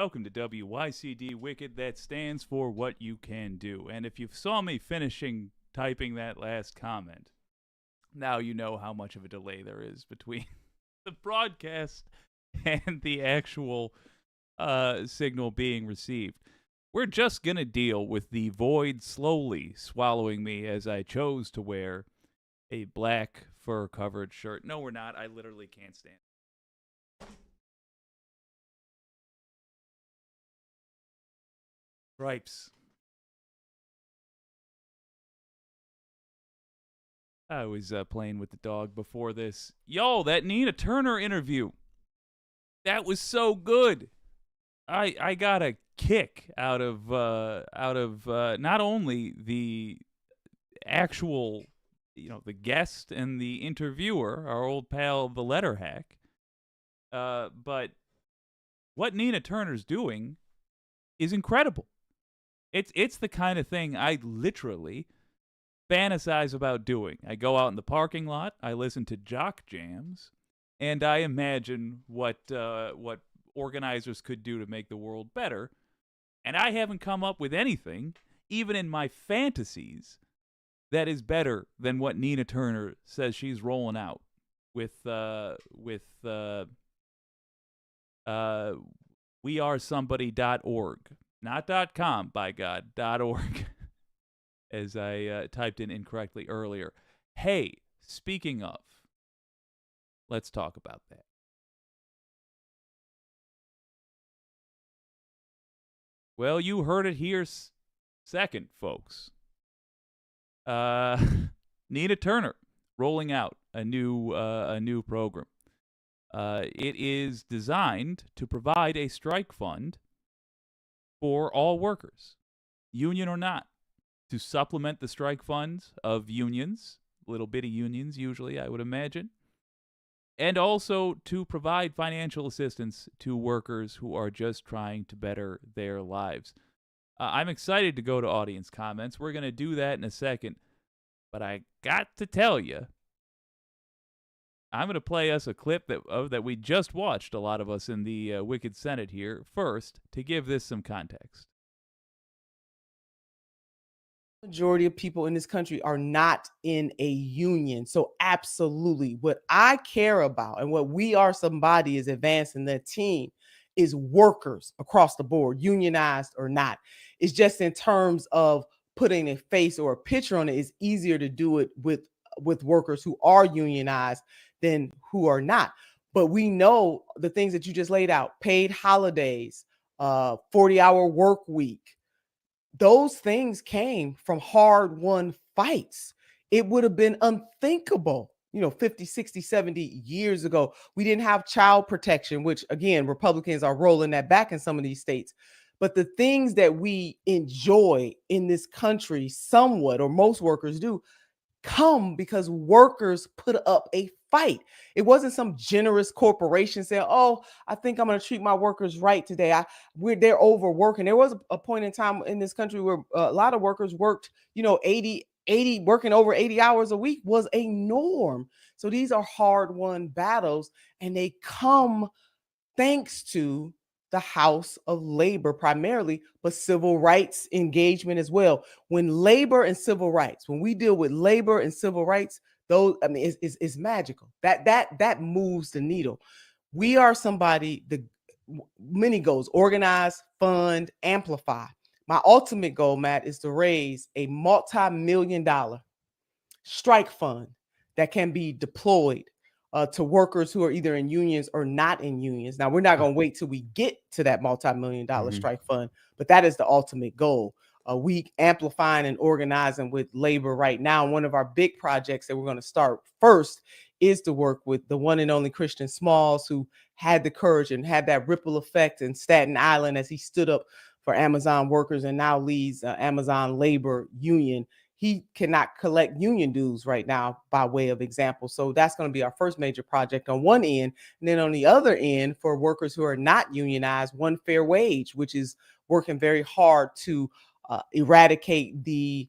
welcome to WYCD Wicked. That stands for What You Can Do. And if you saw me finishing typing that last comment, now you know how much of a delay there is between the broadcast and the actual signal being received. We're just going to deal with the void slowly swallowing me as I chose to wear a black fur-covered shirt. No, we're not. I literally can't stand it. Stripes. I was playing with the dog before this. Yo, that Nina Turner interview. That was so good. I got a kick out of not only the actual, the guest and the interviewer, our old pal, the letter hack, but what Nina Turner's doing is incredible. It's the kind of thing I literally fantasize about doing. I go out in the parking lot, I listen to jock jams, and I imagine what organizers could do to make the world better. And I haven't come up with anything, even in my fantasies, that is better than what Nina Turner says she's rolling out with wearesomebody.org. Not .com, by God, .org, as I typed in incorrectly earlier. Hey, speaking of, let's talk about that. Well, you heard it here second, folks. Nina Turner rolling out a new program. It is designed to provide a strike fund for all workers, union or not, to supplement the strike funds of unions, little bitty unions usually, I would imagine, and also to provide financial assistance to workers who are just trying to better their lives. I'm excited to go to audience comments. We're going to do that in a second, but I got to tell you, I'm going to play us a clip that we just watched, a lot of us in the Wicked Senate here, first, to give this some context. Majority of people in this country are not in a union. So absolutely, what I care about and what We Are Somebody is advancing the team is workers across the board, unionized or not. It's just in terms of putting a face or a picture on it, it's easier to do it with workers who are unionized than who are not. But we know the things that you just laid out: paid holidays, 40-hour work week. Those things came from hard-won fights. It would have been unthinkable, 50, 60, 70 years ago. We didn't have child protection, which, again, Republicans are rolling that back in some of these states. But the things that we enjoy in this country, somewhat, or most workers do, come because workers put up a fight. It wasn't some generous corporation saying, "Oh, I think I'm going to treat my workers right today. They're overworking." There was a point in time in this country where a lot of workers worked, 80 working over 80 hours a week was a norm. So these are hard-won battles, and they come thanks to the House of Labor primarily, but civil rights engagement as well. When labor and civil rights, when we deal with labor and civil rights, it's magical. That moves the needle. We Are Somebody, the many goals: organize, fund, amplify. My ultimate goal, Matt, is to raise a multi-million-dollar strike fund that can be deployed to workers who are either in unions or not in unions. Now, we're not going to wait till we get to that multi-million-dollar strike fund, but that is the ultimate goal. We amplifying and organizing with labor right now. One of our big projects that we're going to start first is to work with the one and only Christian Smalls, who had the courage and had that ripple effect in Staten Island as he stood up for Amazon workers and now leads Amazon Labor Union. He cannot collect union dues right now, by way of example. So that's going to be our first major project on one end. And then on the other end, for workers who are not unionized, One Fair Wage, which is working very hard to eradicate the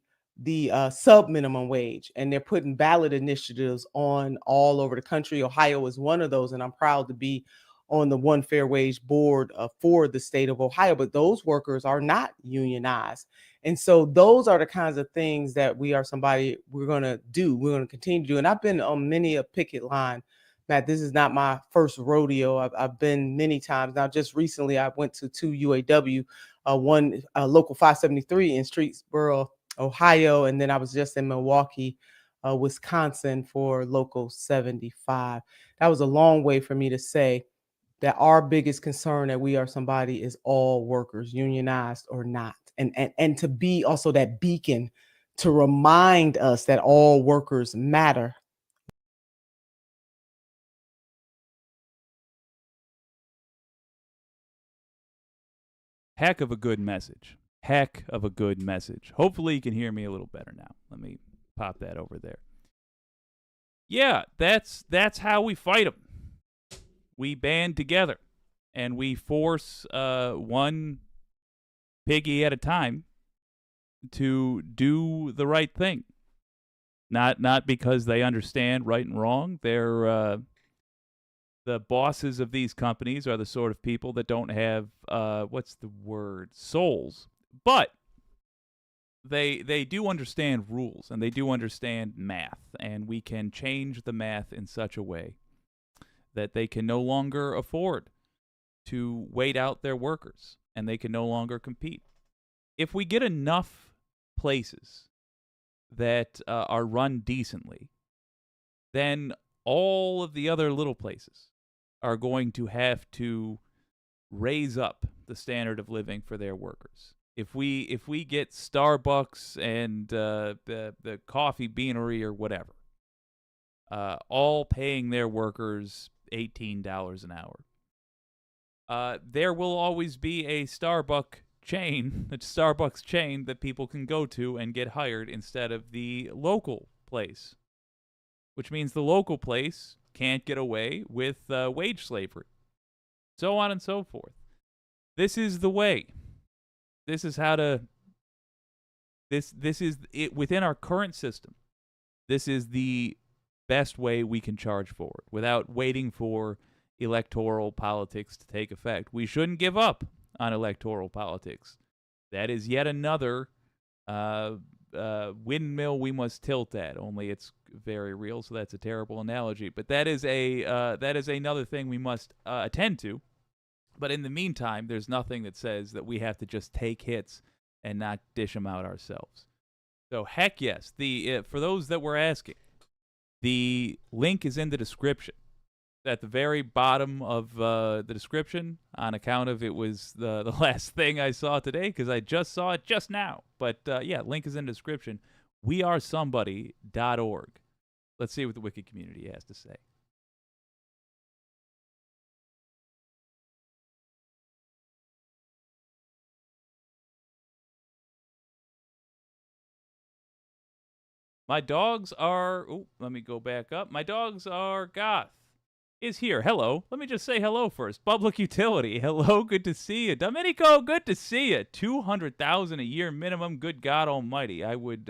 sub minimum wage. And they're putting ballot initiatives on all over the country. Ohio is one of those, and I'm proud to be on the One Fair Wage Board for the state of Ohio, but those workers are not unionized. And so those are the kinds of things that we're going to do. We're going to continue to do. And I've been on many a picket line. Matt, this is not my first rodeo. I've been many times. Now, just recently, I went to 2 UAW, one local 573 in Streetsboro, Ohio, and then I was just in Milwaukee, Wisconsin for local 75. That was a long way for me to say that our biggest concern that we are somebody is all workers, unionized or not. And to be also that beacon to remind us that all workers matter. Heck of a good message. Heck of a good message. Hopefully you can hear me a little better now. Let me pop that over there. Yeah, that's how we fight them. We band together, and we force one piggy at a time to do the right thing. Not because they understand right and wrong. They're the bosses of these companies are the sort of people that don't have souls, but they do understand rules, and they do understand math, and we can change the math in such a way that they can no longer afford to wait out their workers, and they can no longer compete. If we get enough places that are run decently, then all of the other little places are going to have to raise up the standard of living for their workers. If we get Starbucks and the coffee beanery or whatever, all paying their workers $18 an hour, there will always be a Starbucks chain that people can go to and get hired instead of the local place, which means the local place can't get away with wage slavery, so on and so forth. This is the way. This is how to. This is it within our current system. This is the best way we can charge forward without waiting for electoral politics to take effect. We shouldn't give up on electoral politics. That is yet another windmill we must tilt at. Only it's very real, so that's a terrible analogy. But that is another thing we must attend to. But in the meantime, there's nothing that says that we have to just take hits and not dish them out ourselves. So heck yes. For those that were asking, the link is in the description. At the very bottom of the description, on account of it was the last thing I saw today, because I just saw it just now. But yeah, link is in the description. wearesomebody.org. Let's see what the Wicked community has to say. My dogs are... Oh, let me go back up. My dogs are goth. Is here. Hello. Let me just say hello first. Public Utility. Hello. Good to see you. Domenico, good to see you. 200,000 a year minimum. Good God Almighty. I would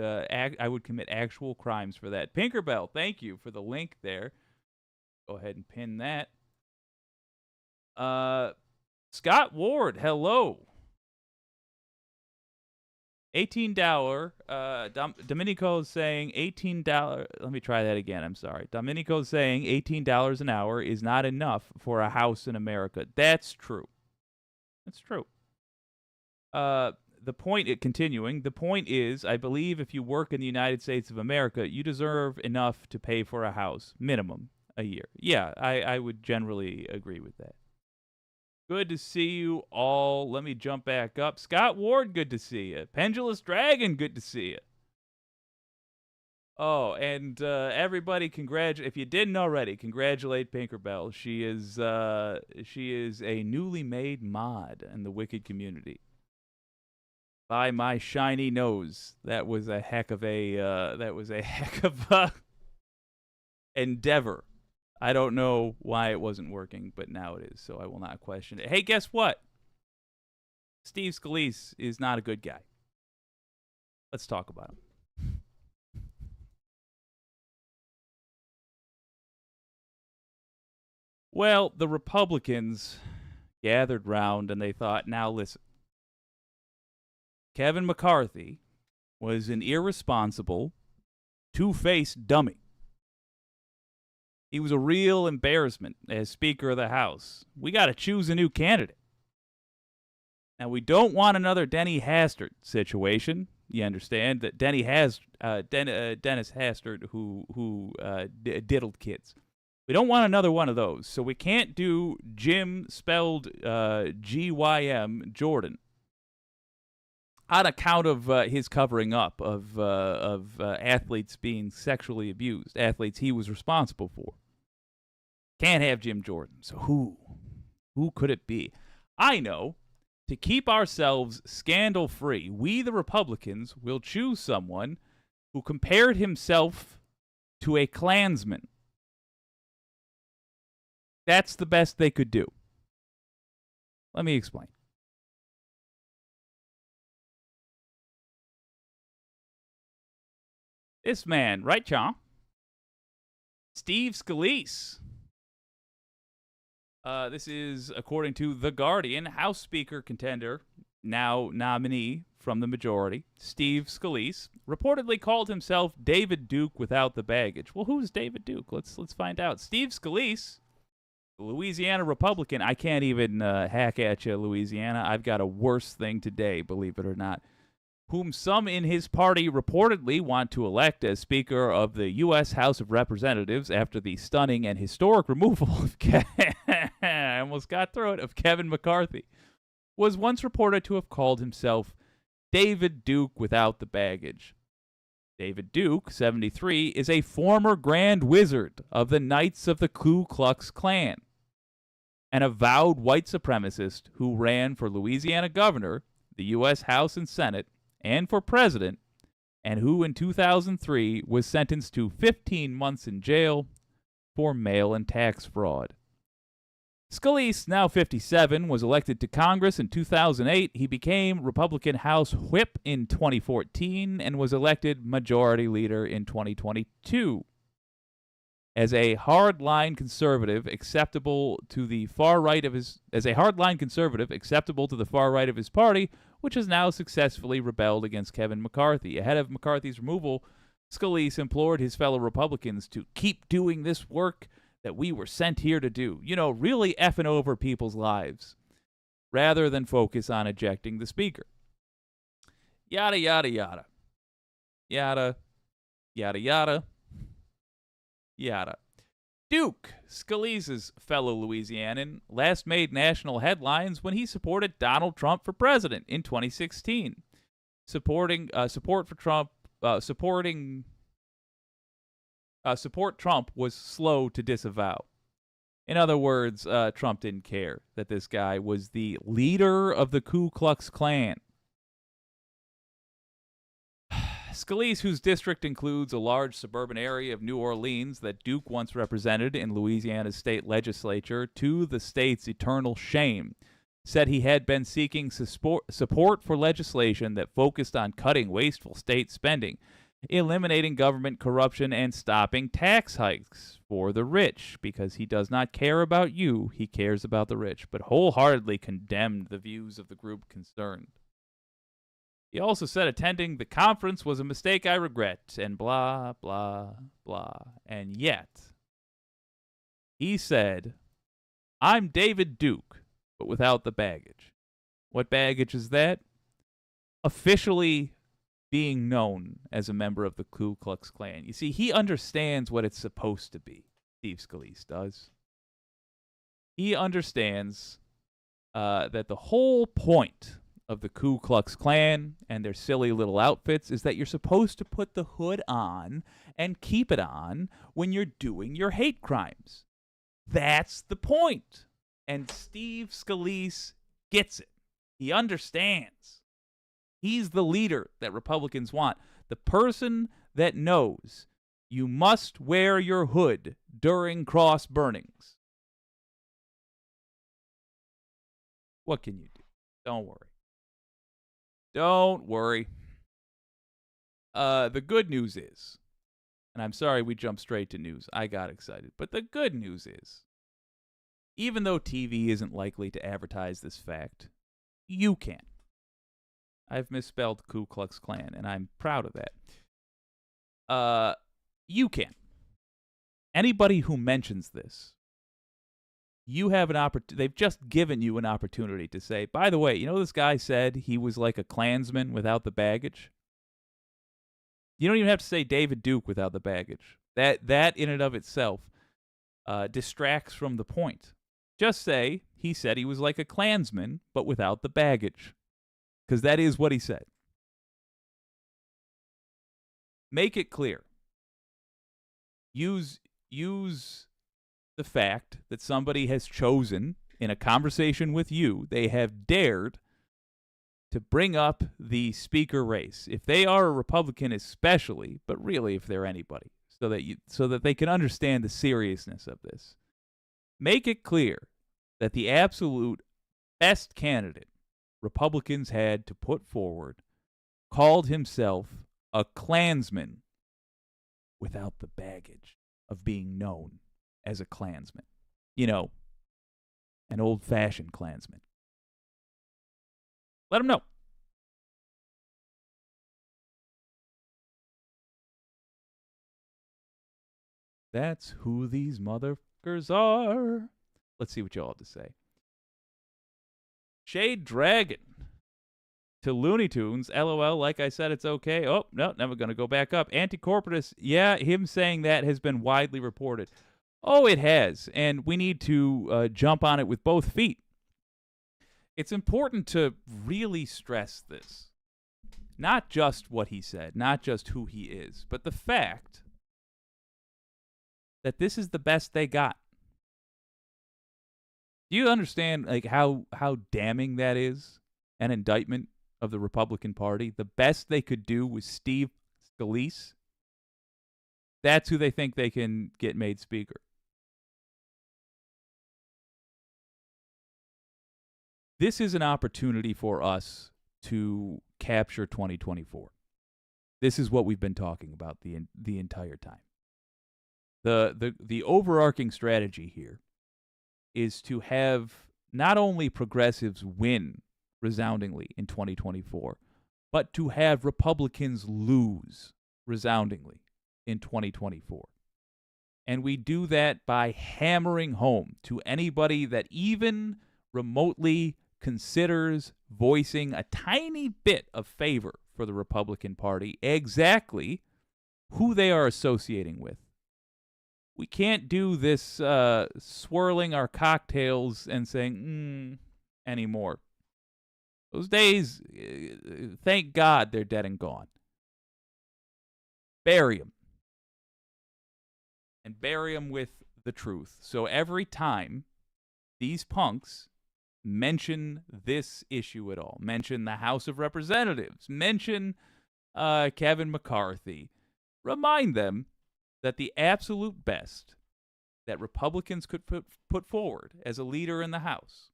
commit actual crimes for that. Pinkerbell, thank you for the link there. Go ahead and pin that. Scott Ward, hello. $18. Domenico's saying $18. Let me try that again. I'm sorry. Domenico's saying $18 an hour is not enough for a house in America. That's true. That's true. The point is, I believe if you work in the United States of America, you deserve enough to pay for a house, minimum, a year. Yeah, I would generally agree with that. Good to see you all. Let me jump back up. Scott Ward, good to see you. Pendulous Dragon, good to see you. Oh, and everybody, if you didn't already, congratulate Pinkerbell. She is a newly made mod in the Wicked community. By my shiny nose, that was a heck of a endeavor. I don't know why it wasn't working, but now it is, so I will not question it. Hey, guess what? Steve Scalise is not a good guy. Let's talk about him. Well, the Republicans gathered round and they thought, now listen, Kevin McCarthy was an irresponsible, two-faced dummy. He was a real embarrassment as Speaker of the House. We got to choose a new candidate. Now, we don't want another Denny Hastert situation. You understand that Dennis Hastert who diddled kids. We don't want another one of those. So we can't do Jim spelled Gym Jordan on account of his covering up of athletes being sexually abused, athletes he was responsible for. Can't have Jim Jordan. So who could it be? I know. To keep ourselves scandal-free, we, the Republicans, will choose someone who compared himself to a Klansman. That's the best they could do. Let me explain. This man, right, John? Steve Scalise. This is, according to The Guardian, House Speaker contender, now nominee from the majority, Steve Scalise, reportedly called himself David Duke without the baggage. Well, who's David Duke? Let's find out. Steve Scalise, Louisiana Republican. I can't even hack at you, Louisiana. I've got a worse thing today, believe it or not. Whom some in his party reportedly want to elect as Speaker of the U.S. House of Representatives after the stunning and historic removal of I almost got through it, of Kevin McCarthy, was once reported to have called himself David Duke without the baggage. David Duke, 73, is a former Grand Wizard of the Knights of the Klu Klux Klan, an avowed white supremacist who ran for Louisiana governor, the U.S. House and Senate, and for president, and who in 2003 was sentenced to 15 months in jail for mail and tax fraud. Scalise, now 57, was elected to Congress in 2008. He became Republican House Whip in 2014 and was elected Majority Leader in 2022. As a hardline conservative acceptable to the far right of his party, which has now successfully rebelled against Kevin McCarthy. Ahead of McCarthy's removal, Scalise implored his fellow Republicans to keep doing this work that we were sent here to do. You know, really effing over people's lives, rather than focus on ejecting the Speaker. Yada, yada, yada. Yada, yada, yada. Yada. Duke, Scalise's fellow Louisianan, last made national headlines when he supported Donald Trump for president in 2016. Support Trump was slow to disavow. In other words, Trump didn't care that this guy was the leader of the Klu Klux Klan. Scalise, whose district includes a large suburban area of New Orleans that Duke once represented in Louisiana's state legislature, to the state's eternal shame, said he had been seeking support for legislation that focused on cutting wasteful state spending, eliminating government corruption, and stopping tax hikes for the rich, because he does not care about you, he cares about the rich, but wholeheartedly condemned the views of the group concerned. He also said attending the conference was a mistake I regret, and blah, blah, blah. And yet, he said, I'm David Duke, but without the baggage. What baggage is that? Officially being known as a member of the Klu Klux Klan. You see, he understands what it's supposed to be, Steve Scalise does. He understands that the whole point of the Klu Klux Klan and their silly little outfits is that you're supposed to put the hood on and keep it on when you're doing your hate crimes. That's the point. And Steve Scalise gets it. He understands. He's the leader that Republicans want. The person that knows you must wear your hood during cross burnings. What can you do? Don't worry. Don't worry. The good news is, and I'm sorry we jumped straight to news. I got excited. But the good news is, Even though TV isn't likely to advertise this fact, you can. I've misspelled Klu Klux Klan, and I'm proud of that. You can. Anybody who mentions this, you have an opportunity. They've just given you an opportunity to say, by the way, you know this guy said he was like a Klansman without the baggage? You don't even have to say David Duke without the baggage. That in and of itself distracts from the point. Just say he said he was like a Klansman, but without the baggage. Because that is what he said. Make it clear. Use the fact that somebody has chosen, in a conversation with you, they have dared to bring up the speaker race. If they are a Republican especially, but really if they're anybody, so that they can understand the seriousness of this. Make it clear that the absolute best candidate Republicans had to put forward called himself a Klansman without the baggage of being known as a Klansman. You know, an old-fashioned Klansman. Let them know. That's who these motherfuckers are. Let's see what y'all have to say. Shade Dragon to Looney Tunes. LOL, like I said, it's okay. Oh, no, never going to go back up. Anti-corporatist, yeah, him saying that has been widely reported. Oh, it has, and we need to jump on it with both feet. It's important to really stress this. Not just what he said, not just who he is, but the fact that this is the best they got. Do you understand like how damning that is? An indictment of the Republican Party. The best they could do was Steve Scalise. That's who they think they can get made speaker. This is an opportunity for us to capture 2024. This is what we've been talking about the entire time. The overarching strategy here is to have not only progressives win resoundingly in 2024, but to have Republicans lose resoundingly in 2024. And we do that by hammering home to anybody that even remotely considers voicing a tiny bit of favor for the Republican Party exactly who they are associating with. We can't do this swirling our cocktails and saying, anymore. Those days, thank God they're dead and gone. Bury them. And bury them with the truth. So every time these punks mention this issue at all, mention the House of Representatives, mention Kevin McCarthy, remind them that the absolute best that Republicans could put forward as a leader in the House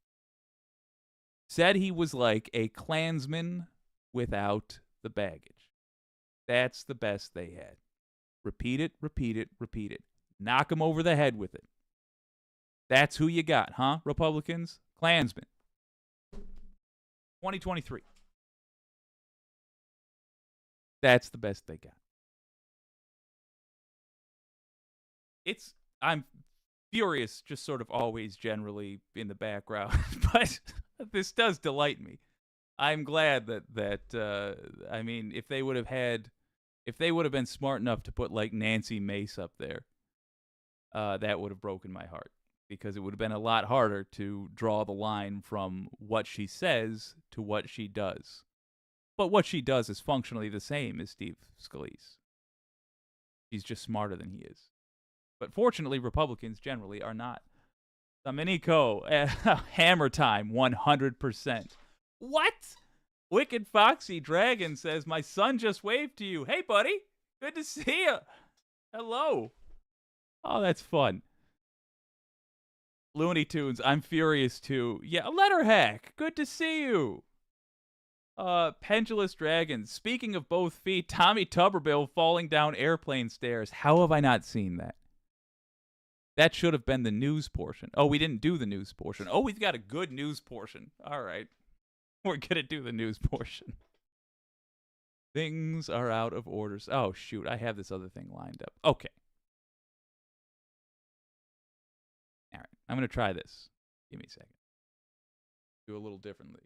said he was like a Klansman without the baggage. That's the best they had. Repeat it, repeat it, repeat it. Knock them over the head with it. That's who you got, huh, Republicans? Klansmen. 2023. That's the best they got. I'm furious, just sort of always generally in the background, but this does delight me. I'm glad that I mean, if they would have been smart enough to put like Nancy Mace up there, that would have broken my heart, because it would have been a lot harder to draw the line from what she says to what she does. But what she does is functionally the same as Steve Scalise. She's just smarter than he is. But fortunately, Republicans generally are not. Domenico, hammer time, 100%. What? Wicked Foxy Dragon says, my son just waved to you. Hey, buddy. Good to see you. Hello. Oh, that's fun. Looney Tunes, I'm furious too. Yeah, Letter Hack, good to see you. Pendulous Dragon, speaking of both feet, Tommy Tuberville falling down airplane stairs. How have I not seen that? That should have been the news portion. Oh, we didn't do the news portion. Oh, we've got a good news portion. All right. We're going to do the news portion. Things are out of order. Oh, shoot. I have this other thing lined up. Okay. All right. I'm going to try this. Give me a second. Do a little differently.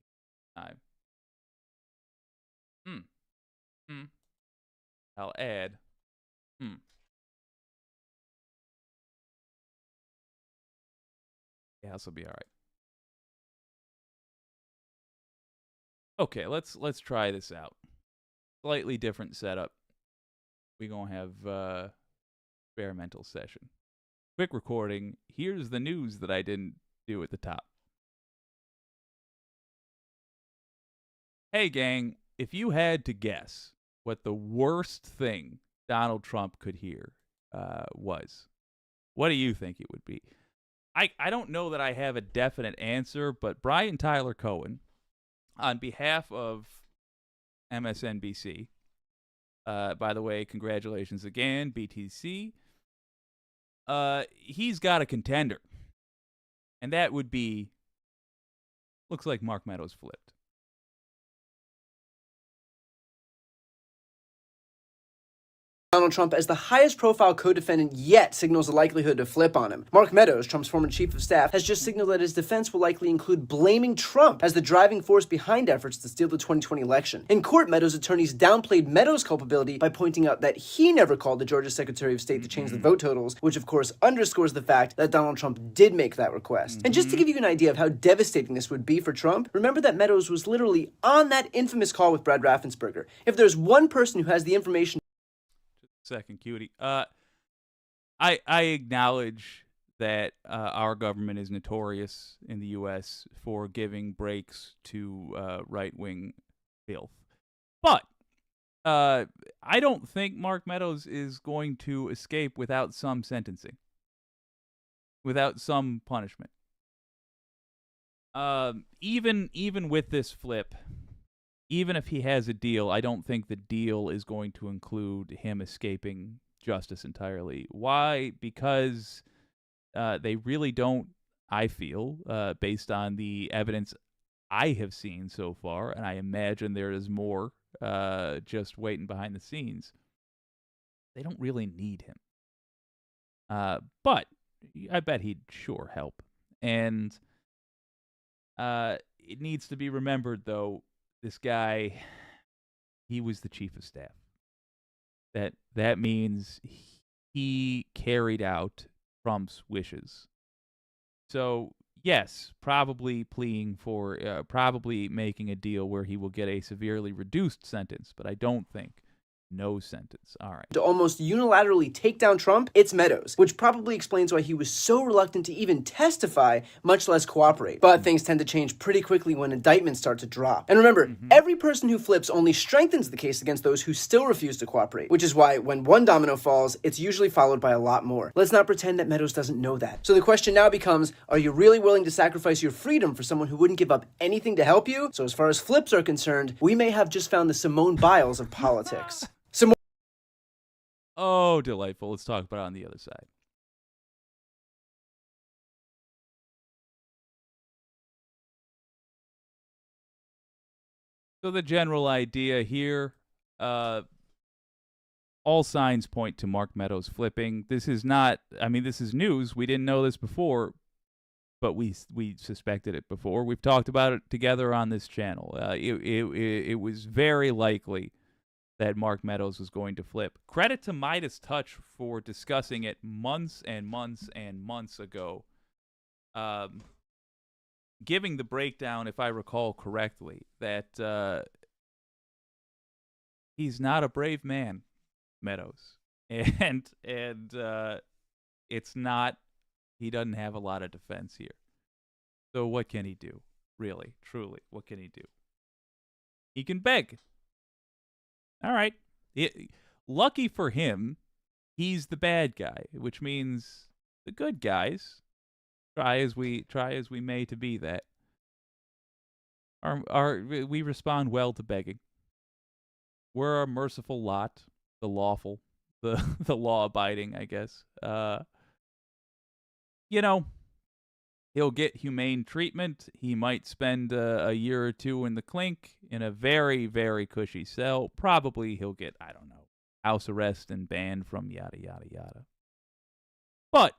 I'll add. Yeah, this will be all right. Okay, let's try this out. Slightly different setup. We're going to have experimental session. Quick recording. Here's the news that I didn't do at the top. Hey, gang, if you had to guess what the worst thing Donald Trump could hear was, what do you think it would be? I don't know that I have a definite answer, but Brian Tyler Cohen, on behalf of MSNBC, by the way, congratulations again, BTC, he's got a contender. And that would be, looks like Mark Meadows flipped. Donald Trump as the highest profile co-defendant yet signals the likelihood to flip on him. Mark Meadows, Trump's former chief of staff, has just signaled that his defense will likely include blaming Trump as the driving force behind efforts to steal the 2020 election. In court, Meadows' attorneys downplayed Meadows' culpability by pointing out that he never called the Georgia Secretary of State to change the vote totals, which of course underscores the fact that Donald Trump did make that request. And just to give you an idea of how devastating this would be for Trump, remember that Meadows was literally on that infamous call with Brad Raffensperger. If there's one person who has the information Second, cutie. I acknowledge that our government is notorious in the U.S. for giving breaks to right-wing filth. But I don't think Mark Meadows is going to escape without some sentencing, without some punishment. Even with this flip, even if he has a deal, I don't think the deal is going to include him escaping justice entirely. Why? Because they really don't, I feel, based on the evidence I have seen so far, and I imagine there is more just waiting behind the scenes, they don't really need him. But I bet he'd sure help. And it needs to be remembered, though, this guy, he was the chief of staff. That means he carried out Trump's wishes. So, yes, probably pleading for, probably making a deal where he will get a severely reduced sentence, but I don't think no sentence. All right. To almost unilaterally take down Trump, it's Meadows, which probably explains why he was so reluctant to even testify, much less cooperate. But things tend to change pretty quickly when indictments start to drop. And remember, every person who flips only strengthens the case against those who still refuse to cooperate, which is why when one domino falls, it's usually followed by a lot more. Let's not pretend that Meadows doesn't know that. So the question now becomes, are you really willing to sacrifice your freedom for someone who wouldn't give up anything to help you? So as far as flips are concerned, we may have just found the Simone Biles of politics. Oh, delightful. Let's talk about it on the other side. So the general idea here, all signs point to Mark Meadows flipping. This is not, I mean, this is news. We didn't know this before, but we suspected it before. We've talked about it together on this channel. It was very likely that Mark Meadows was going to flip. Credit to Midas Touch for discussing it months and months and months ago. Giving the breakdown, if I recall correctly, that he's not a brave man, Meadows. And it's not, he doesn't have a lot of defense here. So what can he do? Really, truly, what can he do? He can beg. All right. Lucky for him, he's the bad guy, which means the good guys, try as we may to be that, we respond well to begging. We're a merciful lot, the lawful, the law abiding, I guess. you know, he'll get humane treatment. He might spend a year or two in the clink in a very, very cushy cell. Probably he'll get, I don't know, house arrest and banned from yada, yada, yada. But,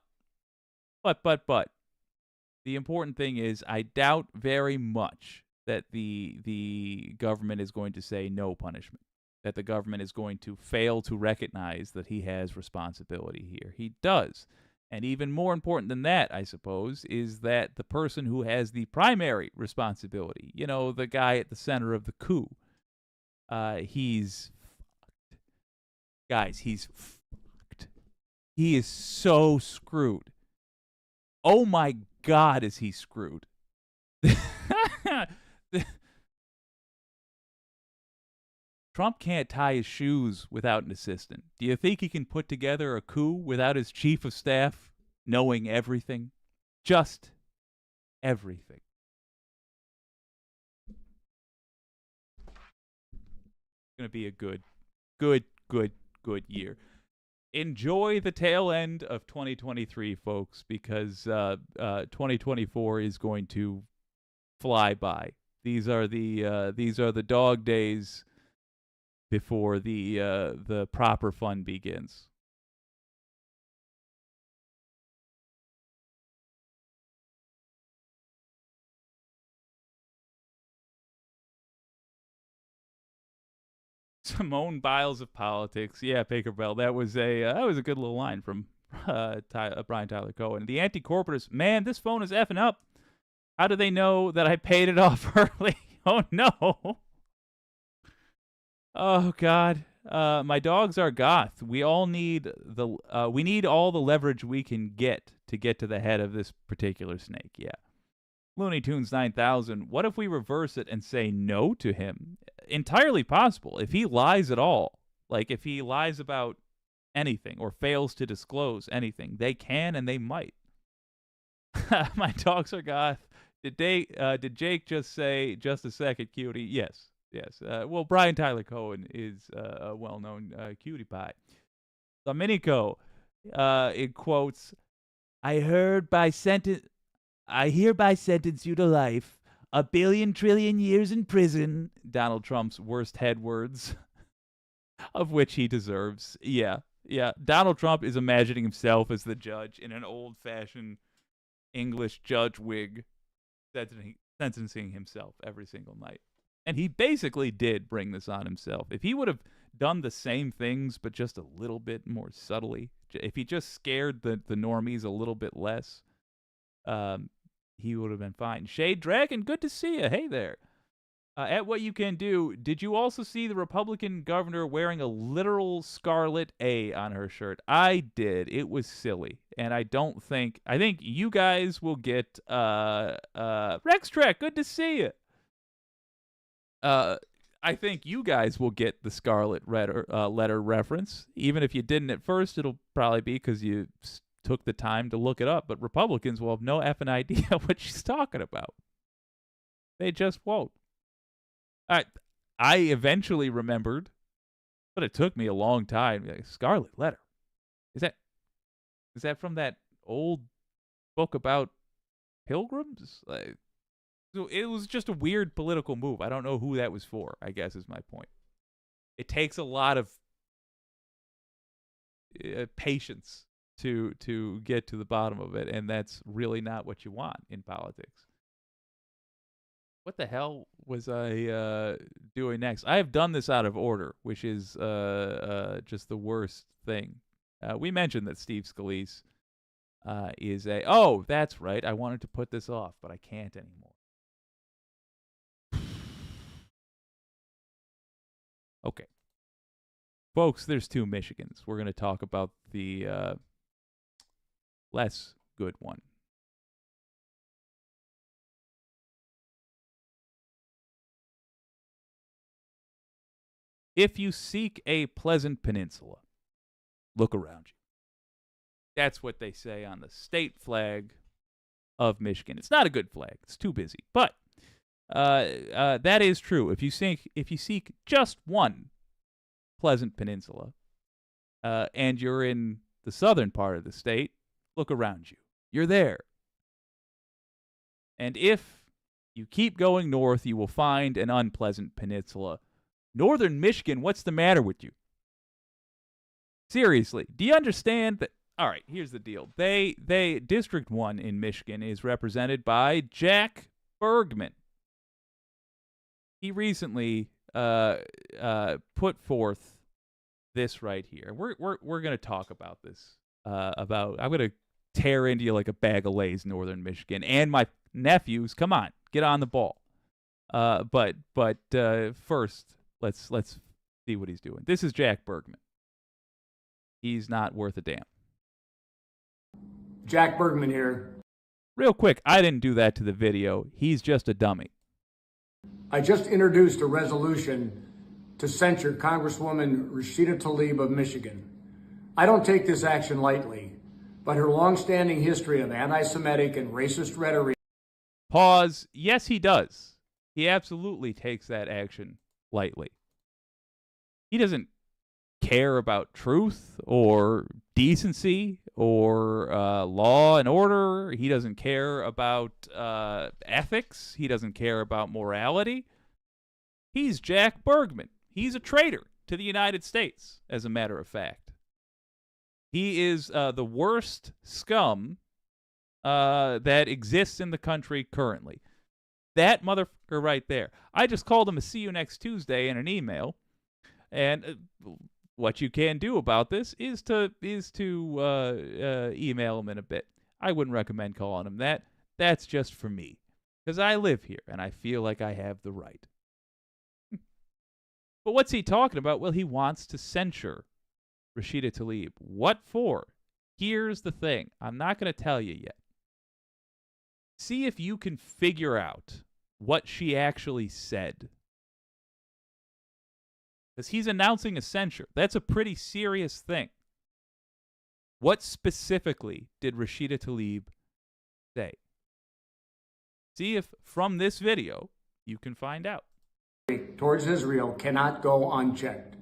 the important thing is I doubt very much that the government is going to say no punishment, that the government is going to fail to recognize that he has responsibility here. He does. And even more important than that, I suppose, is that the person who has the primary responsibility, the guy at the center of the coup, he's fucked. Guys, he's fucked. He is so screwed. Oh my God, is he screwed. Trump can't tie his shoes without an assistant. Do you think he can put together a coup without his chief of staff knowing everything? Just everything. It's going to be a good year. Enjoy the tail end of 2023, folks, because 2024 is going to fly by. These are the dog days before the proper fun begins. Simone Biles of politics. Yeah, Baker Bell. That was a good little line from Brian Tyler Cohen. The anti-corporatists. Man, this phone is effing up. How do they know that I paid it off early? Oh no. Oh God. My dogs are goth. We need all the leverage we can get to the head of this particular snake. Yeah. Looney Tunes 9000. What if we reverse it and say no to him? Entirely possible. If he lies at all, like if he lies about anything or fails to disclose anything, they can and they might. My dogs are goth. Did Jake just say just a second, cutie? Yes. Well, Brian Tyler Cohen is a well-known cutie pie. Domenico, in quotes, I hereby sentence you to life, 1 billion trillion years in prison. Donald Trump's worst head words, of which he deserves. Yeah. Donald Trump is imagining himself as the judge in an old-fashioned English judge wig, sentencing himself every single night. And he basically did bring this on himself. If he would have done the same things, but just a little bit more subtly, if he just scared the normies a little bit less, he would have been fine. Shade Dragon, good to see you. Hey there. At What You Can Do, did you also see the Republican governor wearing a literal scarlet A on her shirt? I did. It was silly. And I think you guys will get, Rex Trek, good to see you. I think you guys will get the scarlet letter reference. Even if you didn't at first, it'll probably be because you took the time to look it up. But Republicans will have no effing idea what she's talking about. They just won't. I eventually remembered, but it took me a long time. Like, scarlet letter. Is that from that old book about pilgrims? So it was just a weird political move. I don't know who that was for, I guess is my point. It takes a lot of patience to get to the bottom of it, and that's really not what you want in politics. What the hell was I doing next? I have done this out of order, which is just the worst thing. We mentioned that Steve Scalise is a... Oh, that's right. I wanted to put this off, but I can't anymore. Okay. Folks, there's 2 Michigans. We're going to talk about the less good one. If you seek a pleasant peninsula, look around you. That's what they say on the state flag of Michigan. It's not a good flag. It's too busy. But that is true. If you seek just one pleasant peninsula, and you're in the southern part of the state, look around you. You're there. And if you keep going north, you will find an unpleasant peninsula. Northern Michigan, what's the matter with you? Seriously, do you understand that? All right, here's the deal. District 1 in Michigan is represented by Jack Bergman. He recently put forth this right here. We're gonna talk about this. I'm gonna tear into you like a bag of Lay's, Northern Michigan, and my nephews. Come on, get on the ball. But first, let's see what he's doing. This is Jack Bergman. He's not worth a damn. Jack Bergman here. Real quick, I didn't do that to the video. He's just a dummy. I just introduced a resolution to censure Congresswoman Rashida Tlaib of Michigan. I don't take this action lightly, but her longstanding history of anti-Semitic and racist rhetoric. Pause. Yes, he does. He absolutely takes that action lightly. He doesn't care about truth or decency or law and order. He doesn't care about ethics. He doesn't care about morality. He's Jack Bergman. He's a traitor to the United States, as a matter of fact. He is the worst scum that exists in the country currently. That motherfucker right there. I just called him a see you next Tuesday in an email. And what you can do about this is to email him in a bit. I wouldn't recommend calling him that. That's just for me, because I live here and I feel like I have the right. But what's he talking about? Well, he wants to censure Rashida Tlaib. What for? Here's the thing. I'm not going to tell you yet. See if you can figure out what she actually said. Because he's announcing a censure. That's a pretty serious thing. What specifically did Rashida Tlaib say? See if from this video you can find out. Towards Israel cannot go unchecked.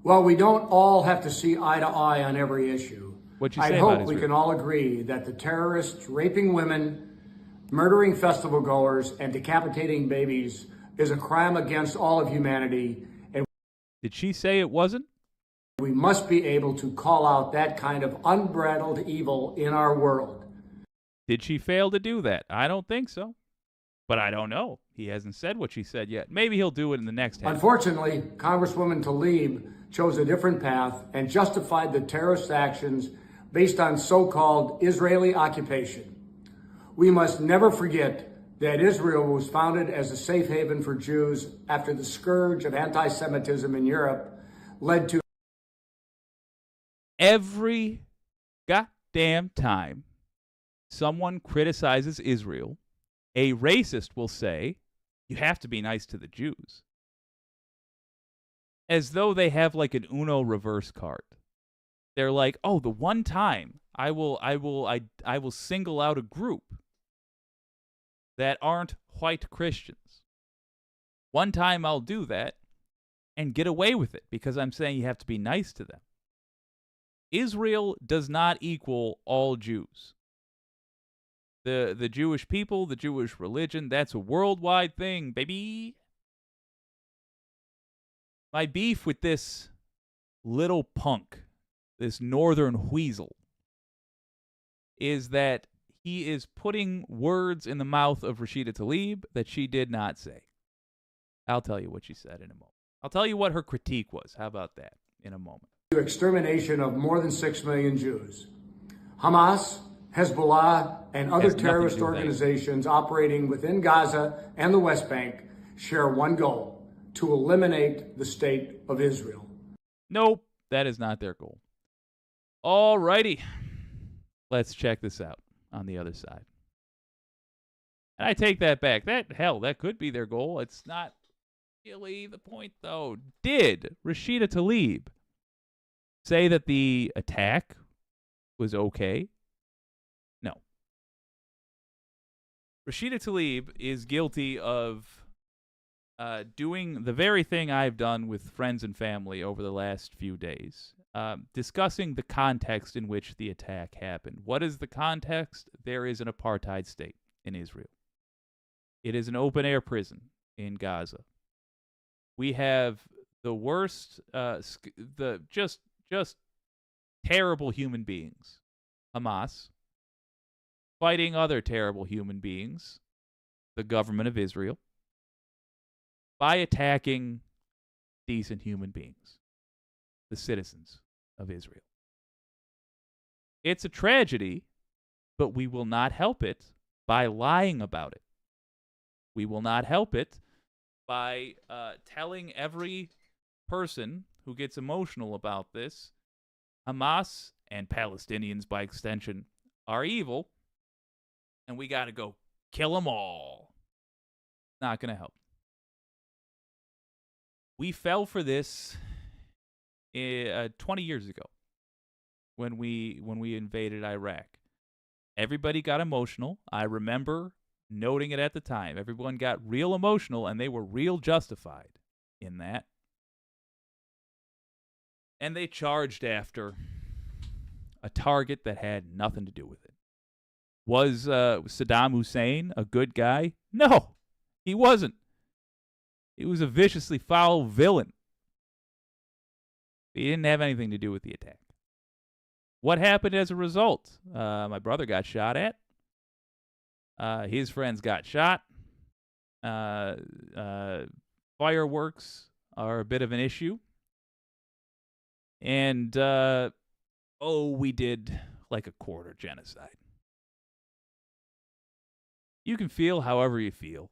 Well, we don't all have to see eye to eye on every issue. What'd you say I about hope we Israel? can all agree that the terrorists raping women, murdering festival goers, and decapitating babies is a crime against all of humanity. And Did she say it wasn't? we must be able to call out that kind of unbridled evil in our world. Did she fail to do that? I don't think so. But I don't know. He hasn't said what she said yet. Maybe he'll do it in the next half. Unfortunately, Congresswoman Tlaib chose a different path and justified the terrorist actions based on so-called Israeli occupation. We must never forget that Israel was founded as a safe haven for Jews after the scourge of anti-Semitism in Europe led to Every goddamn time someone criticizes Israel, a racist will say, you have to be nice to the Jews. As though they have like an Uno reverse card. They're like, oh, the one time I will single out a group that aren't white Christians. One time I'll do that and get away with it because I'm saying you have to be nice to them. Israel does not equal all Jews. The Jewish people, the Jewish religion, that's a worldwide thing, baby. My beef with this little punk, this northern weasel, is that he is putting words in the mouth of Rashida Tlaib that she did not say. I'll tell you what she said in a moment. I'll tell you what her critique was. How about that in a moment? extermination of more than 6 million Jews. Hamas, Hezbollah, and other terrorist organizations operating within Gaza and the West Bank share one goal: to eliminate the state of Israel. Nope, that is not their goal. All righty. Let's check this out on the other side. And I take that back. That could be their goal. It's not really the point, though. Did Rashida Tlaib say that the attack was okay? No. Rashida Tlaib is guilty of doing the very thing I've done with friends and family over the last few days. discussing the context in which the attack happened. What is the context? There is an apartheid state in Israel. It is an open-air prison in Gaza. We have the worst, just terrible human beings, Hamas, fighting other terrible human beings, the government of Israel, by attacking decent human beings, the citizens of Israel. It's a tragedy, but we will not help it by lying about it. We will not help it by telling every person who gets emotional about this, Hamas and Palestinians by extension are evil, and we got to go kill them all. Not going to help. We fell for this 20 years ago when we invaded Iraq. Everybody got emotional. I remember noting it at the time. Everyone got real emotional, and they were real justified in that. And they charged after a target that had nothing to do with it. Was Saddam Hussein a good guy? No, he wasn't. He was a viciously foul villain. He didn't have anything to do with the attack. What happened as a result? My brother got shot at. His friends got shot. Fireworks are a bit of an issue. And, we did like a quarter genocide. You can feel however you feel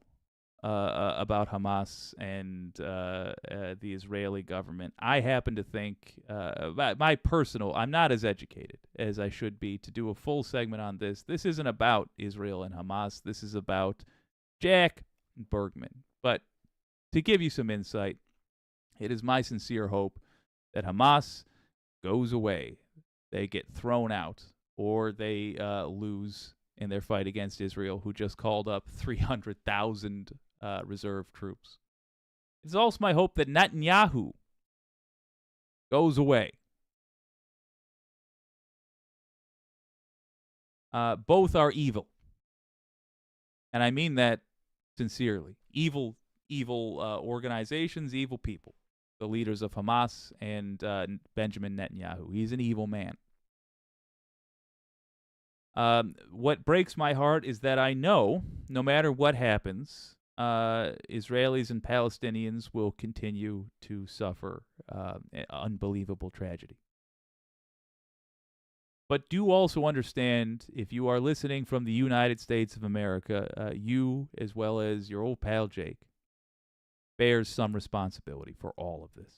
about Hamas and the Israeli government. I happen to think, I'm not as educated as I should be to do a full segment on this. This isn't about Israel and Hamas. This is about Jack Bergman. But to give you some insight, it is my sincere hope that Hamas goes away. They get thrown out, or they lose in their fight against Israel, who just called up 300,000 reserve troops. It's also my hope that Netanyahu goes away. Both are evil. And I mean that sincerely. Evil organizations, evil people. The leaders of Hamas and Benjamin Netanyahu. He's an evil man. What breaks my heart is that I know, no matter what happens, Israelis and Palestinians will continue to suffer an unbelievable tragedy. But do also understand, if you are listening from the United States of America, you, as well as your old pal Jake, bears some responsibility for all of this.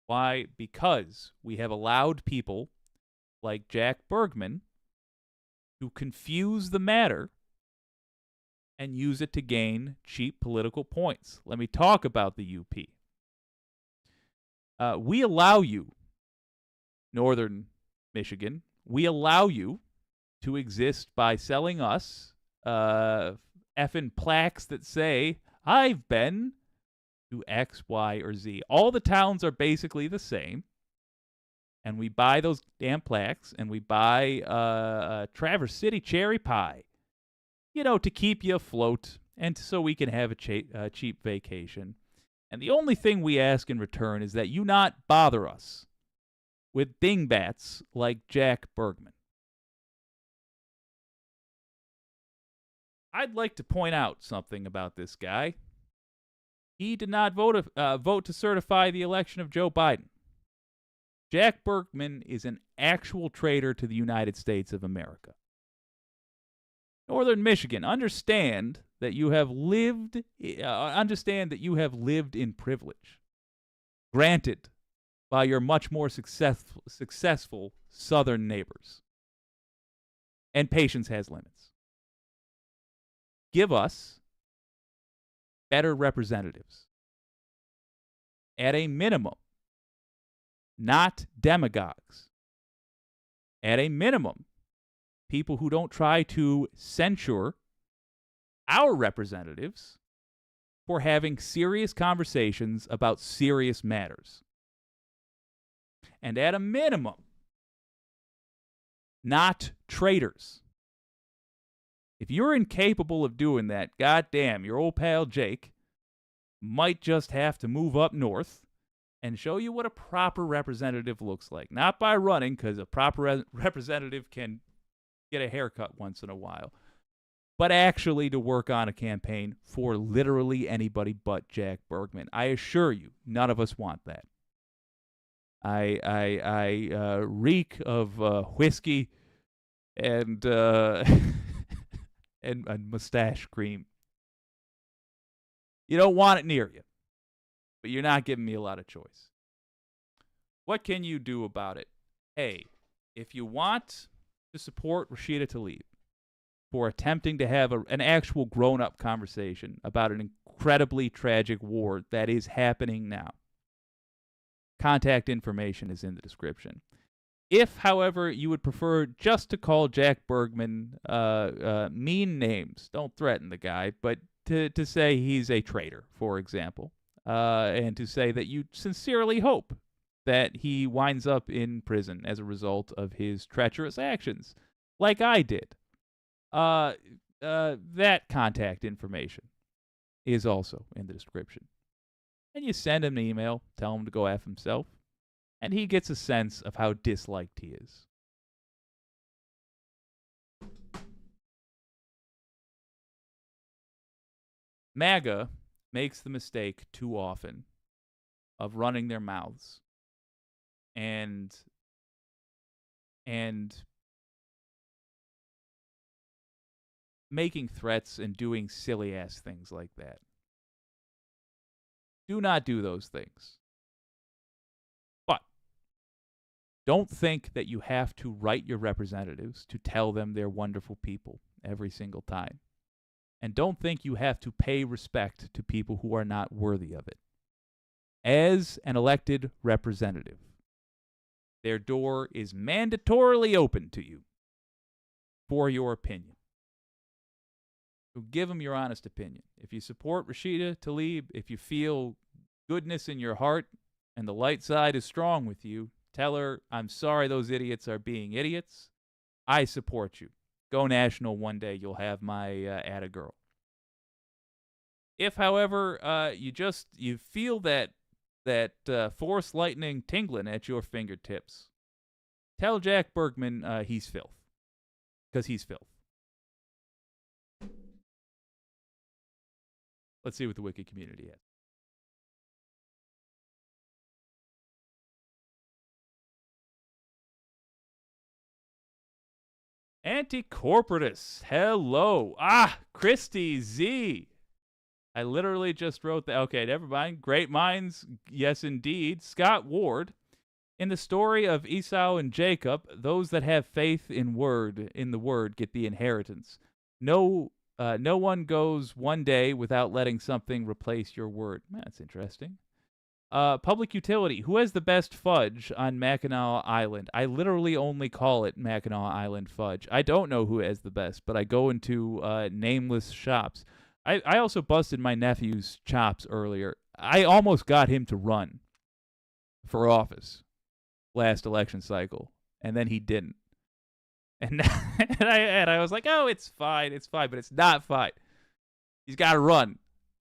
Why? Because we have allowed people like Jack Bergman to confuse the matter and use it to gain cheap political points. Let me talk about the UP. We allow you, Northern Michigan, we allow you to exist by selling us effing plaques that say, I've been to X, Y, or Z. All the towns are basically the same. And we buy those damn plaques, and we buy Traverse City cherry pie, to keep you afloat, and so we can have a cheap vacation. And the only thing we ask in return is that you not bother us with dingbats like Jack Bergman. I'd like to point out something about this guy. He did not vote to certify the election of Joe Biden. Jack Bergman is an actual traitor to the United States of America. Northern Michigan, understand that you have lived in privilege, granted by your much more successful southern neighbors. And patience has limits. Give us better representatives. At a minimum, not demagogues. At a minimum, people who don't try to censure our representatives for having serious conversations about serious matters. and at a minimum, not traitors. If you're incapable of doing that, goddamn, your old pal Jake might just have to move up north and show you what a proper representative looks like. Not by running, because a proper representative can get a haircut once in a while, but actually to work on a campaign for literally anybody but Jack Bergman. I assure you, none of us want that. I reek of whiskey and and mustache cream. You don't want it near you, but you're not giving me a lot of choice. What can you do about it? Hey, if you want to support Rashida Tlaib for attempting to have an actual grown-up conversation about an incredibly tragic war that is happening now, contact information is in the description. If, however, you would prefer just to call Jack Bergman mean names, don't threaten the guy, but to say he's a traitor, for example, and to say that you sincerely hope that he winds up in prison as a result of his treacherous actions, like I did. That contact information is also in the description. And you send him an email, tell him to go F himself, and he gets a sense of how disliked he is. MAGA makes the mistake too often of running their mouths and making threats and doing silly-ass things like that. Do not do those things. But don't think that you have to write your representatives to tell them they're wonderful people every single time. And don't think you have to pay respect to people who are not worthy of it. As an elected representative, their door is mandatorily open to you for your opinion. So give them your honest opinion. If you support Rashida Tlaib, if you feel goodness in your heart and the light side is strong with you, tell her, I'm sorry those idiots are being idiots. I support you. Go national one day. You'll have my atta girl. If, however, you feel that force lightning tingling at your fingertips, tell Jack Bergman he's filth. Because he's filth. Let's see what the wiki community has. Anti-corporatists. Hello. Christy Z. I literally just wrote that. Okay, never mind. Great minds. Yes, indeed. Scott Ward. In the story of Esau and Jacob, those that have faith in the word get the inheritance. No one goes one day without letting something replace your word. That's interesting. Public utility. Who has the best fudge on Mackinac Island? I literally only call it Mackinac Island fudge. I don't know who has the best, but I go into nameless shops. I also busted my nephew's chops earlier. I almost got him to run for office last election cycle, and then he didn't. And I was like, oh, it's fine, but it's not fine. He's got to run.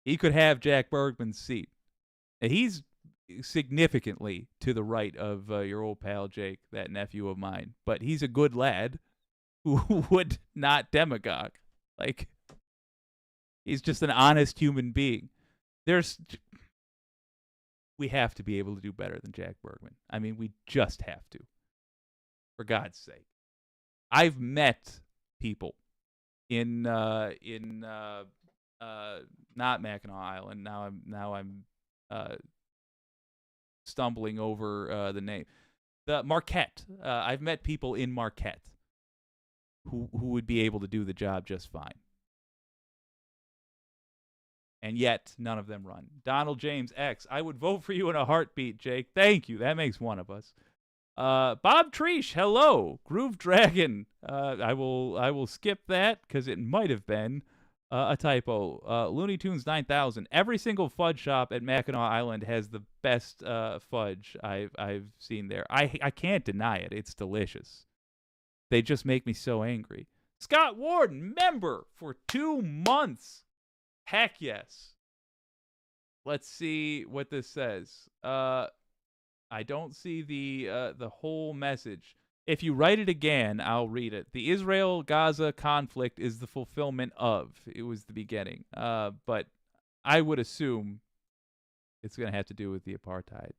He could have Jack Bergman's seat. And he's significantly to the right of your old pal Jake, that nephew of mine. But he's a good lad who would not demagogue. Like, he's just an honest human being. We have to be able to do better than Jack Bergman. I mean, we just have to. For God's sake. I've met people in not Mackinac Island. Now I'm stumbling over the name. The Marquette. I've met people in Marquette who would be able to do the job just fine. And yet, none of them run. Donald James X. I would vote for you in a heartbeat, Jake. Thank you. That makes one of us. Bob Treesh, hello. Groove Dragon. I will skip that because it might have been A typo. Looney Tunes 9000. Every single fudge shop at Mackinac Island has the best fudge I've seen there. I can't deny it. It's delicious. They just make me so angry. Scott Warden, member for 2 months. Heck yes. Let's see what this says. I don't see the whole message. If you write it again, I'll read it. The Israel-Gaza conflict is the fulfillment of. It was the beginning. But I would assume it's going to have to do with the apartheid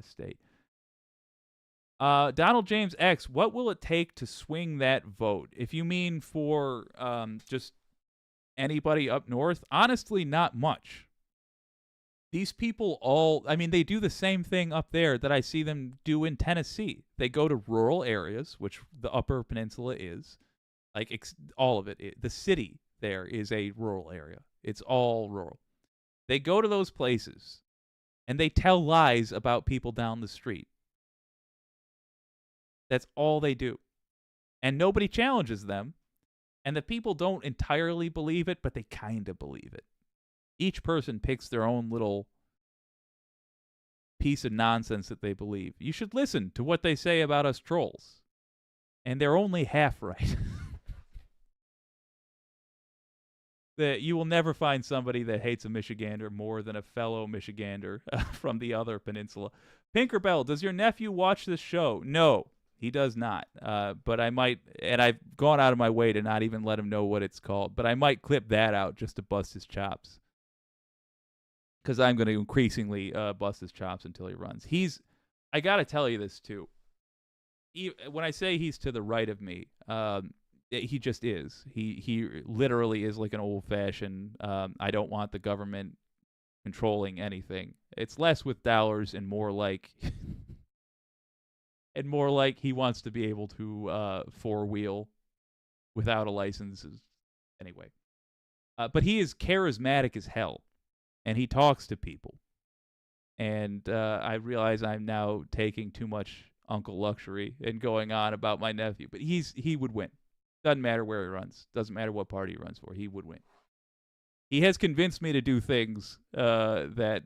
state. Donald James X, what will it take to swing that vote? If you mean for just anybody up north, honestly, not much. These people all, I mean, they do the same thing up there that I see them do in Tennessee. They go to rural areas, which the Upper Peninsula is, like all of it. The city there is a rural area. It's all rural. They go to those places, and they tell lies about people down the street. That's all they do. And nobody challenges them. And the people don't entirely believe it, but they kind of believe it. Each person picks their own little piece of nonsense that they believe. You should listen to what they say about us trolls. And they're only half right. That you will never find somebody that hates a Michigander more than a fellow Michigander from the other peninsula. Pinkerbell, does your nephew watch this show? No, he does not. But I might, and I've gone out of my way to not even let him know what it's called, but I might clip that out just to bust his chops. Because I'm going to increasingly bust his chops until he runs. I got to tell you this, too. When I say he's to the right of me, he just is. He literally is like an old-fashioned, I don't want the government controlling anything. It's less with dollars and more like... and more like he wants to be able to four-wheel without a license. Anyway. But he is charismatic as hell. And he talks to people. And I realize I'm now taking too much uncle luxury and going on about my nephew. But he would win. Doesn't matter where he runs. Doesn't matter what party he runs for. He would win. He has convinced me to do things that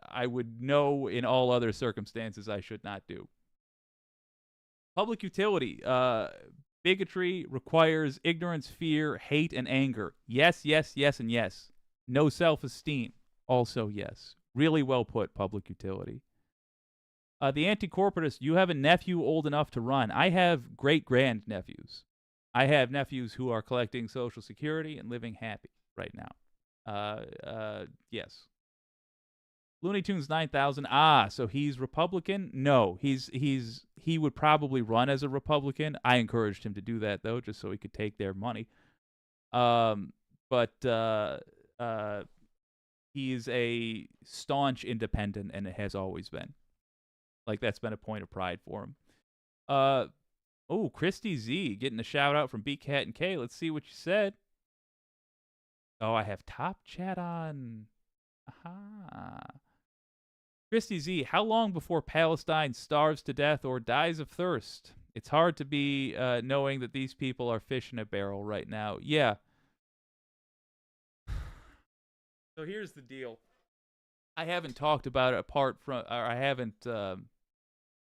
I would know in all other circumstances I should not do. Public utility. Bigotry requires ignorance, fear, hate, and anger. Yes, yes, yes, and yes. No self-esteem. Also, yes. Really well put, public utility. The anti-corporatist, you have a nephew old enough to run. I have great-grand-nephews. I have nephews who are collecting Social Security and living happy right now. Yes. Looney Tunes 9000. So he's Republican? No, he would probably run as a Republican. I encouraged him to do that, though, just so he could take their money. He's a staunch independent, and it has always been. Like, that's been a point of pride for him. Christy Z getting a shout out from BCat and K. Let's see what you said. Oh, I have top chat on. Aha. Christy Z, how long before Palestine starves to death or dies of thirst? It's hard to be knowing that these people are fish in a barrel right now. Yeah. So here's the deal. I haven't talked about it I haven't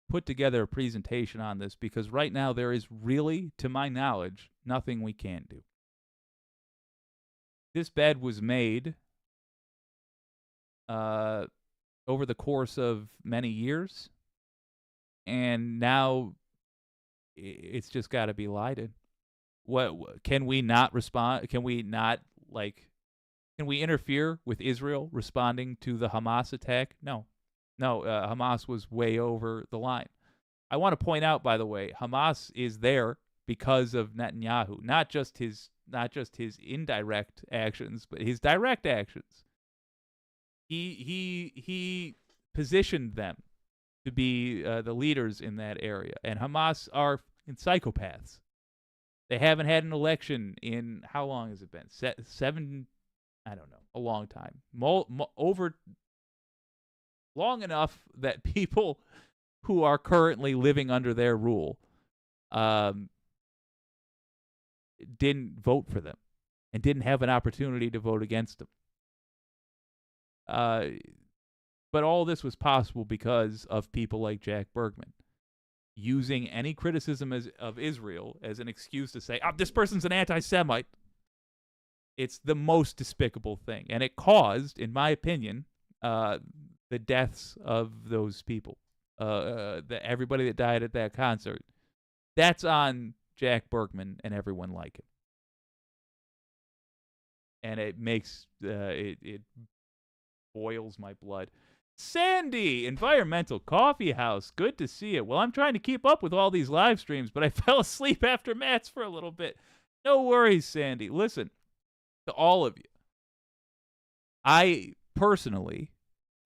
put together a presentation on this because right now there is really, to my knowledge, nothing we can do. This bed was made over the course of many years, and now it's just got to be lighted. What can we not respond? Can we not Can we interfere with Israel responding to the Hamas attack? No. Hamas was way over the line. I want to point out, by the way, Hamas is there because of Netanyahu, not just his indirect actions, but his direct actions. He positioned them to be the leaders in that area, and Hamas are psychopaths. They haven't had an election in, how long has it been? 7, I don't know, a long time. Over long enough that people who are currently living under their rule didn't vote for them. and didn't have an opportunity to vote against him. But all this was possible because of people like Jack Bergman using any criticism of Israel as an excuse to say, this person's an anti-Semite. It's the most despicable thing. And it caused, in my opinion, the deaths of those people. Everybody that died at that concert. That's on Jack Bergman and everyone like him. And it makes, it boils my blood. Sandy, Environmental Coffee House. Good to see you. Well, I'm trying to keep up with all these live streams, but I fell asleep after Matt's for a little bit. No worries, Sandy. Listen, to all of you, I personally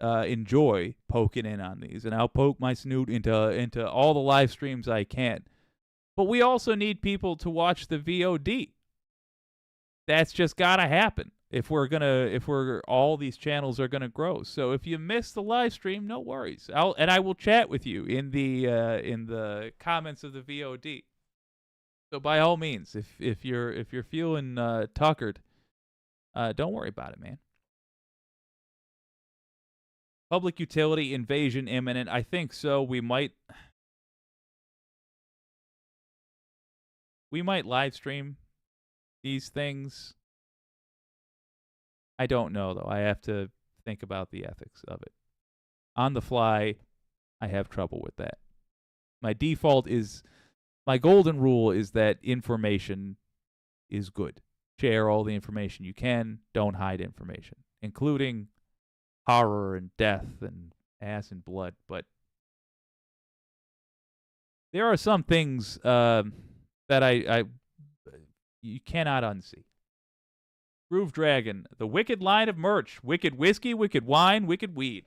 enjoy poking in on these, and I'll poke my snoot into all the live streams I can. But we also need people to watch the VOD. That's just gotta happen if all these channels are gonna grow. So if you miss the live stream, no worries. I will chat with you in the comments of the VOD. So by all means, if you're feeling tuckered, don't worry about it, man. Public utility invasion imminent. I think so. We might live stream these things. I don't know, though. I have to think about the ethics of it. On the fly, I have trouble with that. My golden rule is that information is good. Share all the information you can. Don't hide information, including horror and death and ass and blood. But there are some things that you cannot unsee. Groove Dragon, the Wicked line of merch. Wicked whiskey, wicked wine, wicked weed.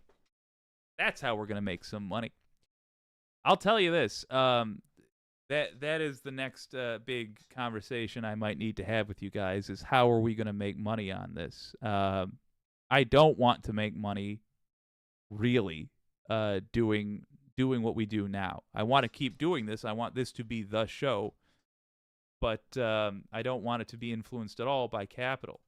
That's how we're going to make some money. I'll tell you this. That is the next big conversation I might need to have with you guys is how are we going to make money on this? I don't want to make money really doing what we do now. I want to keep doing this. I want this to be the show. But I don't want it to be influenced at all by capital.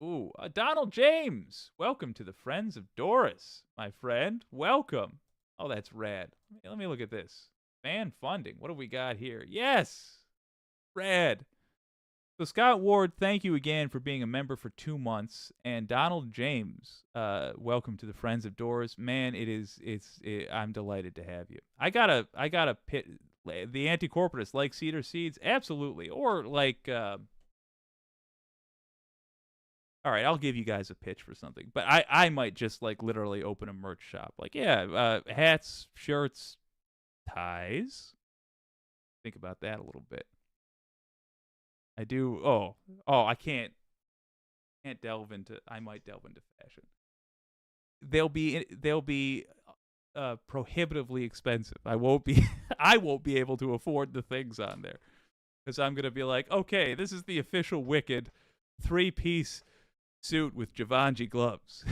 Ooh, Donald James. Welcome to the Friends of Doris, my friend. Welcome. Oh, that's rad. Let me look at this. Fan funding. What do we got here? Yes. Rad. So Scott Ward, thank you again for being a member for 2 months. And Donald James, welcome to the Friends of Doris. Man, I'm delighted to have you. I got a pit. The anti-corporatists like cedar seeds? Absolutely. Or like, all right, I'll give you guys a pitch for something. But I might just like literally open a merch shop. Like, yeah, hats, shirts, ties. Think about that a little bit. I do. Oh, I can't delve into. I might delve into fashion. They'll be prohibitively expensive. I won't be able to afford the things on there because I'm gonna be like, okay, this is the official Wicked 3-piece suit with Givenchy gloves.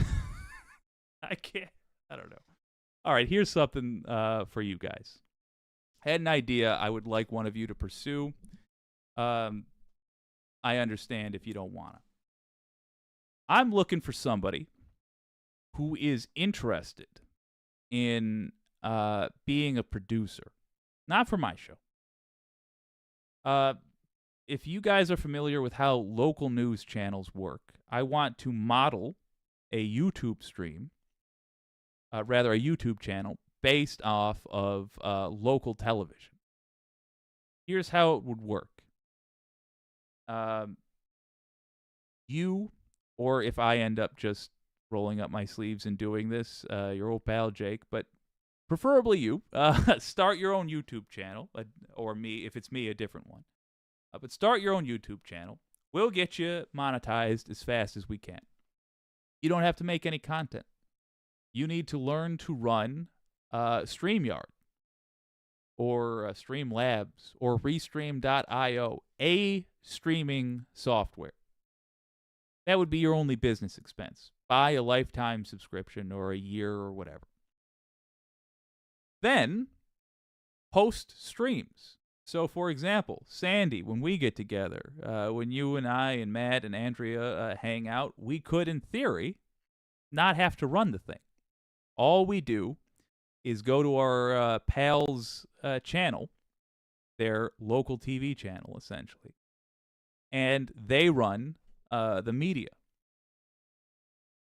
I don't know. All right, here's something for you guys. I had an idea I would like one of you to pursue. I understand if you don't want to. I'm looking for somebody who is interested in being a producer. Not for my show. If you guys are familiar with how local news channels work, I want to model a YouTube stream, a YouTube channel, based off of local television. Here's how it would work. You, or if I end up just rolling up my sleeves and doing this, your old pal Jake, but preferably you, start your own YouTube channel, or me, if it's me, a different one. But start your own YouTube channel. We'll get you monetized as fast as we can. You don't have to make any content. You need to learn to run StreamYard or Streamlabs or Restream.io, a streaming software. That would be your only business expense. Buy a lifetime subscription or a year or whatever. Then, host streams. So, for example, Sandy, when we get together, when you and I and Matt and Andrea hang out, we could, in theory, not have to run the thing. All we do is go to our pals' channel, their local TV channel, essentially, and they run the media.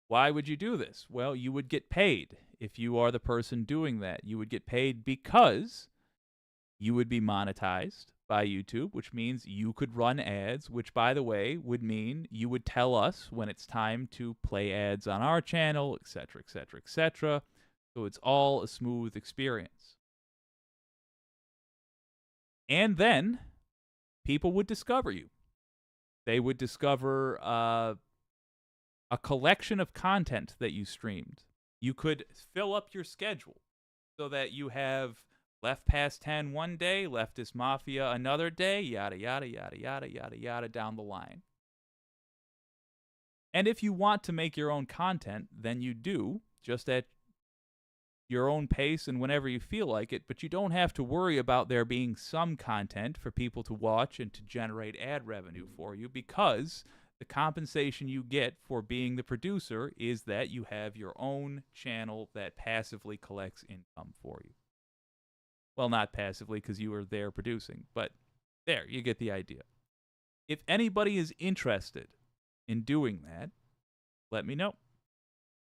Why would you do this? Well, you would get paid if you are the person doing that. You would get paid because you would be monetized by YouTube, which means you could run ads, which, by the way, would mean you would tell us when it's time to play ads on our channel, etc., etc., etc. So it's all a smooth experience. And then people would discover you. They would discover a collection of content that you streamed. You could fill up your schedule so that you have Left Past 10 one day, Leftist Mafia another day, yada, yada, yada, yada, yada, yada, down the line. And if you want to make your own content, then you do, just at your own pace and whenever you feel like it, but you don't have to worry about there being some content for people to watch and to generate ad revenue for you, because the compensation you get for being the producer is that you have your own channel that passively collects income for you. Well, not passively, because you were there producing, but there, you get the idea. If anybody is interested in doing that, let me know.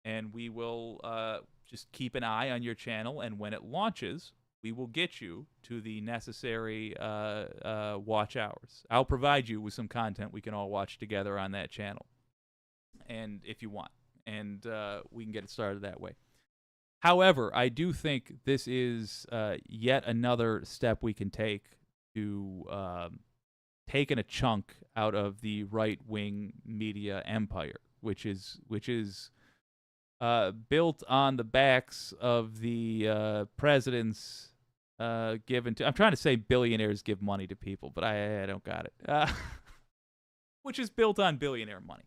And we will just keep an eye on your channel, and when it launches, we will get you to the necessary watch hours. I'll provide you with some content we can all watch together on that channel, and if you want, and we can get it started that way. However, I do think this is yet another step we can take to taking a chunk out of the right-wing media empire, which is built on the backs of the presidents given to. I'm trying to say billionaires give money to people, but I don't got it. Which is built on billionaire money.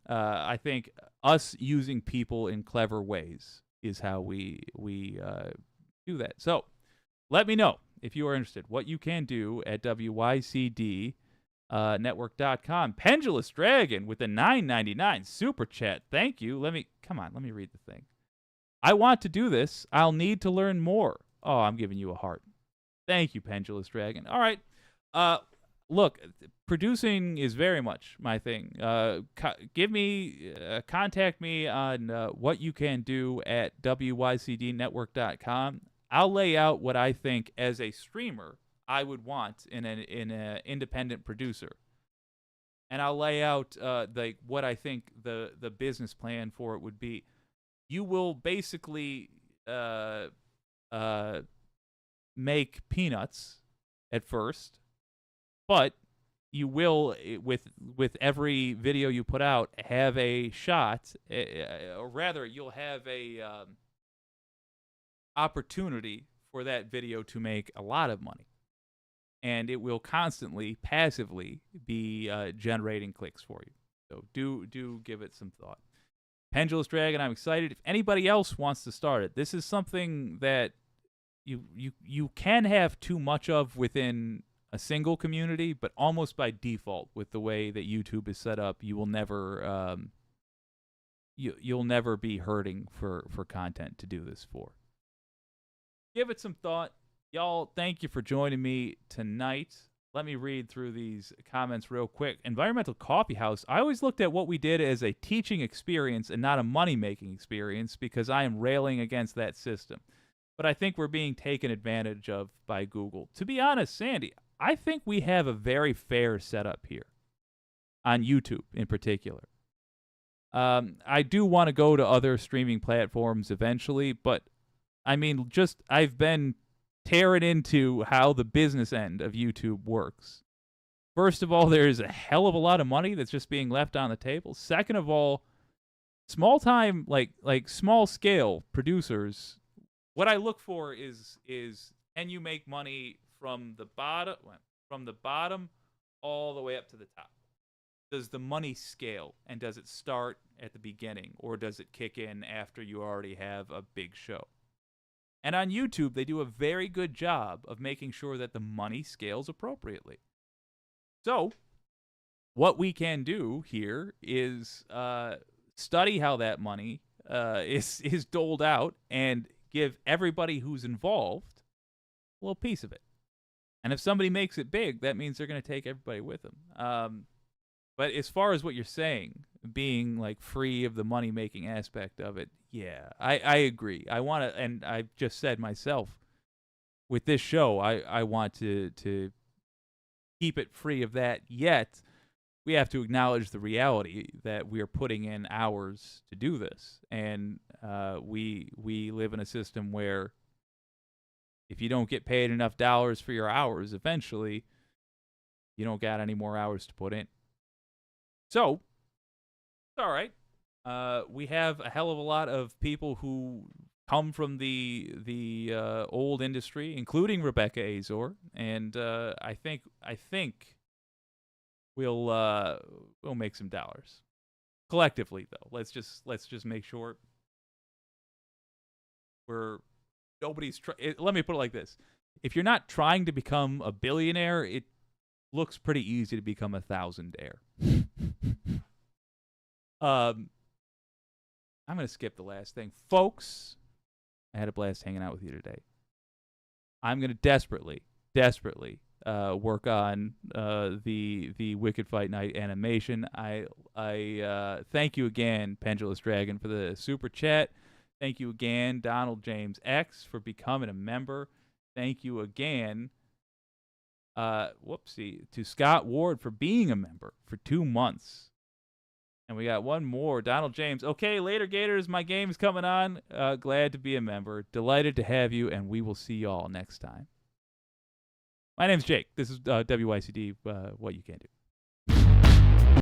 I think us using people in clever ways is how we do that. So let me know if you are interested what you can do at WYCD network.com. Pendulous Dragon with the $9.99 super chat. Thank you. Let me read the thing. I want to do this. I'll need to learn more. Oh, I'm giving you a heart. Thank you, Pendulous Dragon. All right. Look, producing is very much my thing. Contact me on what you can do at WYCDnetwork.com. I'll lay out what I think as a streamer I would want in an independent producer, and I'll lay out what I think the business plan for it would be. You will basically make peanuts at first, but you will, with every video you put out, have a shot, or rather, you'll have a opportunity for that video to make a lot of money. And it will constantly, passively be generating clicks for you. So do give it some thought. Pendulous Dragon, I'm excited. If anybody else wants to start it, this is something that you can have too much of within a single community, but almost by default, with the way that YouTube is set up, you will never you'll never be hurting for content to do this for. Give it some thought. Y'all, thank you for joining me tonight. Let me read through these comments real quick. Environmental Coffee House. I always looked at what we did as a teaching experience and not a money-making experience, because I am railing against that system. But I think we're being taken advantage of by Google. To be honest, Sandy, I think we have a very fair setup here on YouTube in particular. I do want to go to other streaming platforms eventually, but I mean, I've been tearing into how the business end of YouTube works. First of all, there's a hell of a lot of money that's just being left on the table. Second of all, small time, like small scale producers, what I look for is can you make money from the bottom all the way up to the top? Does the money scale, and does it start at the beginning, or does it kick in after you already have a big show? And on YouTube, they do a very good job of making sure that the money scales appropriately. So, what we can do here is study how that money is doled out and give everybody who's involved a little piece of it. And if somebody makes it big, that means they're going to take everybody with them. But as far as what you're saying, being like free of the money-making aspect of it, yeah, I agree. I want to, and I just said myself, with this show, I want to keep it free of that, yet we have to acknowledge the reality that we are putting in hours to do this. And we live in a system where if you don't get paid enough dollars for your hours, eventually you don't got any more hours to put in. So, it's all right. We have a hell of a lot of people who come from the old industry, including Rebecca Azor, and I think we'll make some dollars collectively. Though, let's just make sure nobody's. Let me put it like this: if you're not trying to become a billionaire, it looks pretty easy to become a thousandaire. I'm going to skip the last thing. Folks, I had a blast hanging out with you today. I'm going to desperately work on the Wicked Fight Night animation. I thank you again, Pendulous Dragon, for the super chat. Thank you again, Donald James X, for becoming a member. Thank you again, to Scott Ward for being a member for 2 months. And we got one more, Donald James. Okay, later, Gators. My game is coming on. Glad to be a member. Delighted to have you, and we will see y'all next time. My name's Jake. This is WYCD, What You Can Do.